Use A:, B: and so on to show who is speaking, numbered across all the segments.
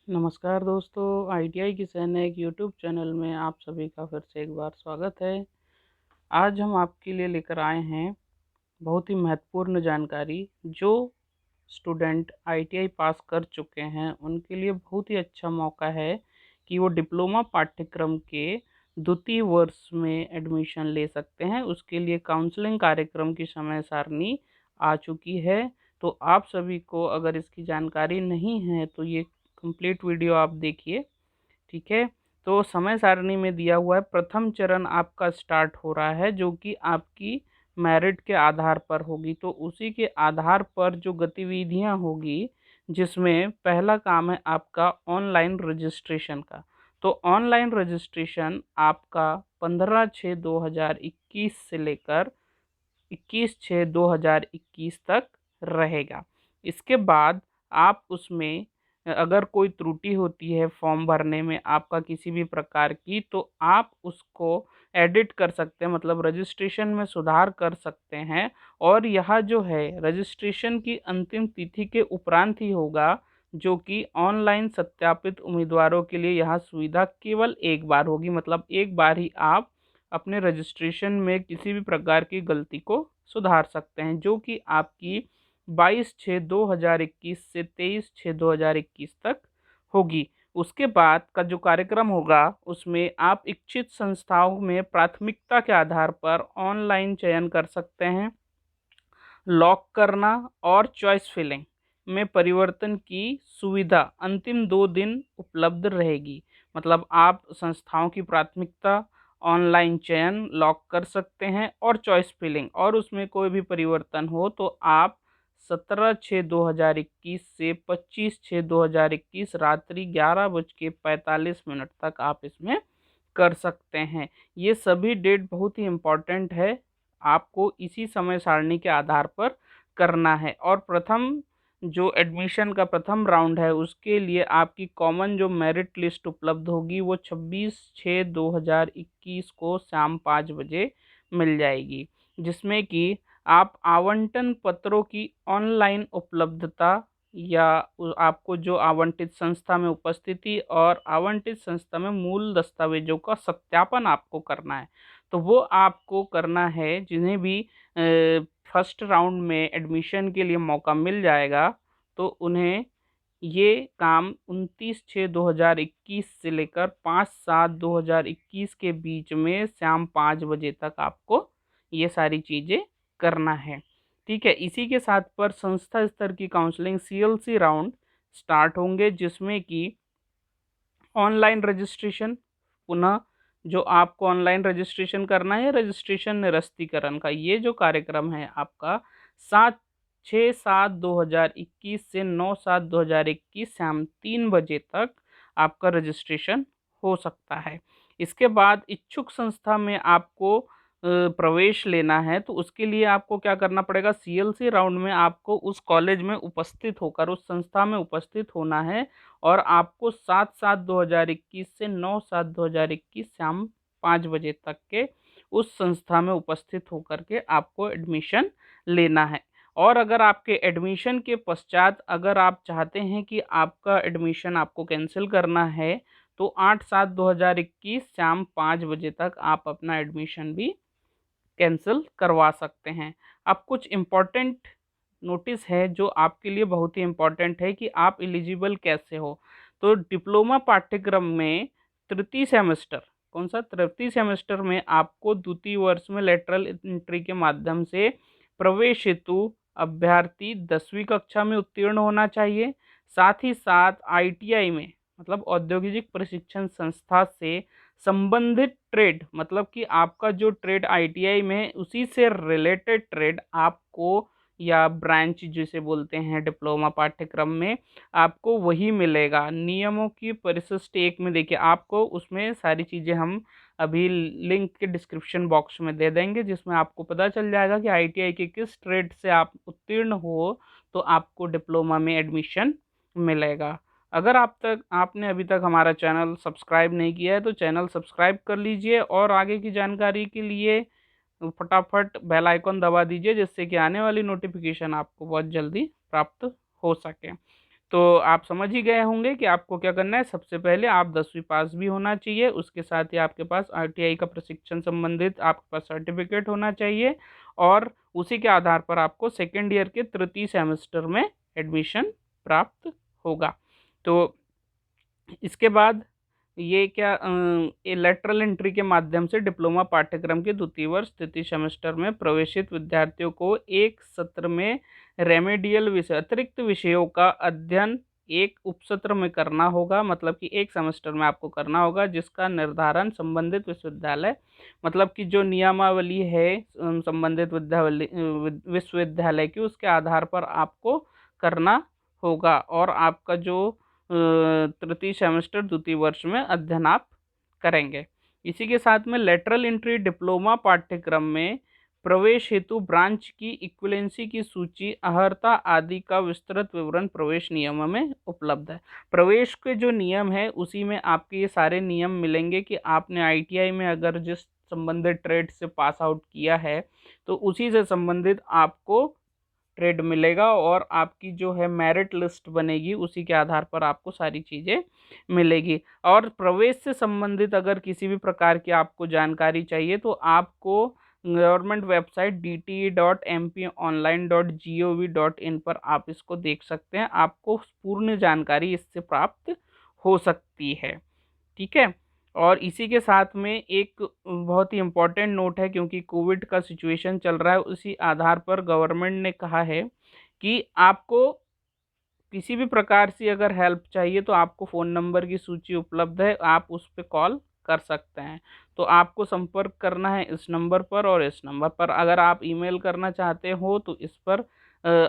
A: नमस्कार दोस्तों, आईटीआई की सैनिक यूट्यूब चैनल में आप सभी का फिर से एक बार स्वागत है। आज हम आपके लिए लेकर आए हैं बहुत ही महत्वपूर्ण जानकारी जो स्टूडेंट आईटीआई पास कर चुके हैं उनके लिए बहुत ही अच्छा मौका है कि वो डिप्लोमा पाठ्यक्रम के द्वितीय वर्ष में एडमिशन ले सकते हैं। उसके लिए काउंसलिंग कार्यक्रम की समय सारणी आ चुकी है। तो आप सभी को अगर इसकी जानकारी नहीं है तो ये कंप्लीट वीडियो आप देखिए, ठीक है। तो समय सारणी में दिया हुआ है, प्रथम चरण आपका स्टार्ट हो रहा है जो कि आपकी मेरिट के आधार पर होगी। तो उसी के आधार पर जो गतिविधियां होगी, जिसमें पहला काम है आपका ऑनलाइन रजिस्ट्रेशन का। तो ऑनलाइन रजिस्ट्रेशन आपका 15/6/2021 से लेकर 21/6/2021 तक रहेगा। इसके बाद आप उसमें अगर कोई त्रुटि होती है फॉर्म भरने में आपका किसी भी प्रकार की, तो आप उसको एडिट कर सकते हैं, मतलब रजिस्ट्रेशन में सुधार कर सकते हैं। और यह जो है रजिस्ट्रेशन की अंतिम तिथि के उपरांत ही होगा, जो कि ऑनलाइन सत्यापित उम्मीदवारों के लिए यह सुविधा केवल एक बार होगी। मतलब एक बार ही आप अपने रजिस्ट्रेशन में किसी भी प्रकार की गलती को सुधार सकते हैं, जो कि आपकी 22/6/2021 से 23/6/2021 तक होगी। उसके बाद का जो कार्यक्रम होगा उसमें आप इच्छित संस्थाओं में प्राथमिकता के आधार पर ऑनलाइन चयन कर सकते हैं। लॉक करना और चॉइस फिलिंग में परिवर्तन की सुविधा अंतिम 2 दिन उपलब्ध रहेगी। मतलब आप संस्थाओं की प्राथमिकता, ऑनलाइन चयन लॉक कर सकते हैं और चॉइस फिलिंग, और उसमें कोई भी परिवर्तन हो तो आप 17/6/2021 से 25/6/2021 रात्रि 11:45 तक आप इसमें कर सकते हैं। ये सभी डेट बहुत ही इम्पोर्टेंट है, आपको इसी समय सारणी के आधार पर करना है। और प्रथम जो एडमिशन का प्रथम राउंड है उसके लिए आपकी कॉमन जो मेरिट लिस्ट उपलब्ध होगी वो 26/6/2021 को शाम 5 बजे मिल जाएगी, जिसमें कि आप आवंटन पत्रों की ऑनलाइन उपलब्धता या आपको जो आवंटित संस्था में उपस्थिति और आवंटित संस्था में मूल दस्तावेजों का सत्यापन आपको करना है। तो वो आपको करना है, जिन्हें भी फर्स्ट राउंड में एडमिशन के लिए मौका मिल जाएगा तो उन्हें ये काम 29/6/2021 से लेकर 5/7/2021 के बीच में शाम 5 बजे तक आपको ये सारी चीज़ें करना है, ठीक है। इसी के साथ पर संस्था स्तर की काउंसलिंग सीएलसी राउंड स्टार्ट होंगे, जिसमें कि ऑनलाइन रजिस्ट्रेशन, पुनः जो आपको ऑनलाइन रजिस्ट्रेशन करना है, रजिस्ट्रेशन निरस्तीकरण का ये जो कार्यक्रम है आपका 6/7/2021 से 9/7/2021 शाम 3 बजे तक आपका रजिस्ट्रेशन हो सकता है। इसके बाद इच्छुक संस्था में आपको प्रवेश लेना है, तो उसके लिए आपको क्या करना पड़ेगा, सीएलसी राउंड में आपको उस कॉलेज में उपस्थित होकर उस संस्था में उपस्थित होना है। और आपको 7/7/2021 से 9/7/2021 शाम 5 बजे तक के उस संस्था में उपस्थित होकर के आपको एडमिशन लेना है। और अगर आपके एडमिशन के पश्चात अगर आप चाहते हैं कि आपका एडमिशन आपको कैंसिल करना है, तो 8/7/2021 शाम 5 बजे तक आप अपना एडमिशन भी कैंसिल करवा सकते हैं। अब कुछ इम्पोर्टेंट नोटिस है जो आपके लिए बहुत ही इम्पोर्टेंट है कि आप एलिजिबल कैसे हो। तो डिप्लोमा पाठ्यक्रम में तृतीय सेमेस्टर, कौन सा, तृतीय सेमेस्टर में आपको द्वितीय वर्ष में लेटरल एंट्री के माध्यम से प्रवेश हेतु अभ्यर्थी 10वीं कक्षा में उत्तीर्ण होना चाहिए। साथ ही साथ आईटीआई में, मतलब औद्योगिक प्रशिक्षण संस्था से संबंधित ट्रेड, मतलब कि आपका जो ट्रेड आईटीआई में है उसी से रिलेटेड ट्रेड आपको, या ब्रांच जिसे बोलते हैं डिप्लोमा पाठ्यक्रम में, आपको वही मिलेगा। नियमों की परिशिष्ट 1 में देखिए, आपको उसमें सारी चीज़ें हम अभी लिंक के डिस्क्रिप्शन बॉक्स में दे देंगे, जिसमें आपको पता चल जाएगा कि आईटीआई के किस ट्रेड से आप उत्तीर्ण हो तो आपको डिप्लोमा में एडमिशन मिलेगा। अगर आपने अभी तक हमारा चैनल सब्सक्राइब नहीं किया है तो चैनल सब्सक्राइब कर लीजिए, और आगे की जानकारी के लिए फटाफट बेल आइकन दबा दीजिए, जिससे कि आने वाली नोटिफिकेशन आपको बहुत जल्दी प्राप्त हो सके। तो आप समझ ही गए होंगे कि आपको क्या करना है। सबसे पहले आप 10वीं पास भी होना चाहिए, उसके साथ ही आपके पास आरटीआई का प्रशिक्षण संबंधित आपके पास सर्टिफिकेट होना चाहिए, और उसी के आधार पर आपको सेकेंड ईयर के तृतीय सेमेस्टर में एडमिशन प्राप्त होगा। तो इसके बाद ये क्या ये लेटरल एंट्री के माध्यम से डिप्लोमा पाठ्यक्रम के द्वितीय वर्ष तृतीय सेमेस्टर में प्रवेशित विद्यार्थियों को एक सत्र में रेमेडियल विषय अतिरिक्त विषयों का अध्ययन एक उपसत्र में करना होगा। मतलब कि एक सेमेस्टर में आपको करना होगा, जिसका निर्धारण संबंधित विश्वविद्यालय, मतलब कि जो नियमावली है संबंधित विश्वविद्यालय की, उसके आधार पर आपको करना होगा, और आपका जो तृतीय सेमेस्टर द्वितीय वर्ष में अध्ययन आप करेंगे। इसी के साथ में लेटरल एंट्री डिप्लोमा पाठ्यक्रम में प्रवेश हेतु ब्रांच की इक्विवेलेंसी की सूची, अर्हता आदि का विस्तृत विवरण प्रवेश नियमों में उपलब्ध है। प्रवेश के जो नियम है उसी में आपके ये सारे नियम मिलेंगे कि आपने आईटीआई में अगर जिस संबंधित ट्रेड से पास आउट किया है तो उसी से संबंधित आपको ट्रेड मिलेगा, और आपकी जो है मेरिट लिस्ट बनेगी, उसी के आधार पर आपको सारी चीज़ें मिलेगी। और प्रवेश से संबंधित अगर किसी भी प्रकार की आपको जानकारी चाहिए तो आपको गवर्नमेंट वेबसाइट dte.mponline.gov.in पर आप इसको देख सकते हैं, आपको पूर्ण जानकारी इससे प्राप्त हो सकती है। ठीक है। और इसी के साथ में एक बहुत ही इम्पोर्टेंट नोट है, क्योंकि कोविड का सिचुएशन चल रहा है, उसी आधार पर गवर्नमेंट ने कहा है कि आपको किसी भी प्रकार से अगर हेल्प चाहिए तो आपको फ़ोन नंबर की सूची उपलब्ध है, आप उस पे कॉल कर सकते हैं। तो आपको संपर्क करना है इस नंबर पर, और इस नंबर पर अगर आप ईमेल करना चाहते हो तो इस पर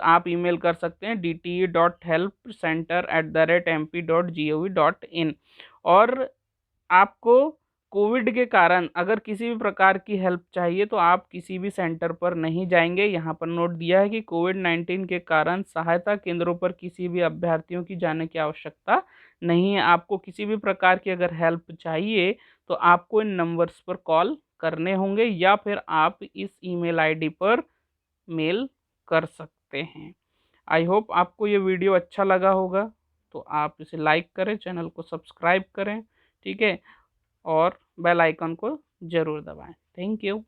A: आप ईमेल कर सकते हैं dte.helpcenter@mp.gov.in। और आपको कोविड के कारण अगर किसी भी प्रकार की हेल्प चाहिए तो आप किसी भी सेंटर पर नहीं जाएंगे। यहाँ पर नोट दिया है कि कोविड-19 के कारण सहायता केंद्रों पर किसी भी अभ्यर्थियों की जाने की आवश्यकता नहीं है। आपको किसी भी प्रकार की अगर हेल्प चाहिए तो आपको इन नंबर्स पर कॉल करने होंगे, या फिर आप इस ईमेल आईडी पर मेल कर सकते हैं। आई होप आपको ये वीडियो अच्छा लगा होगा, तो आप इसे लाइक करें, चैनल को सब्सक्राइब करें। ठीक है, और बेल आइकन को ज़रूर दबाएं। Thank you.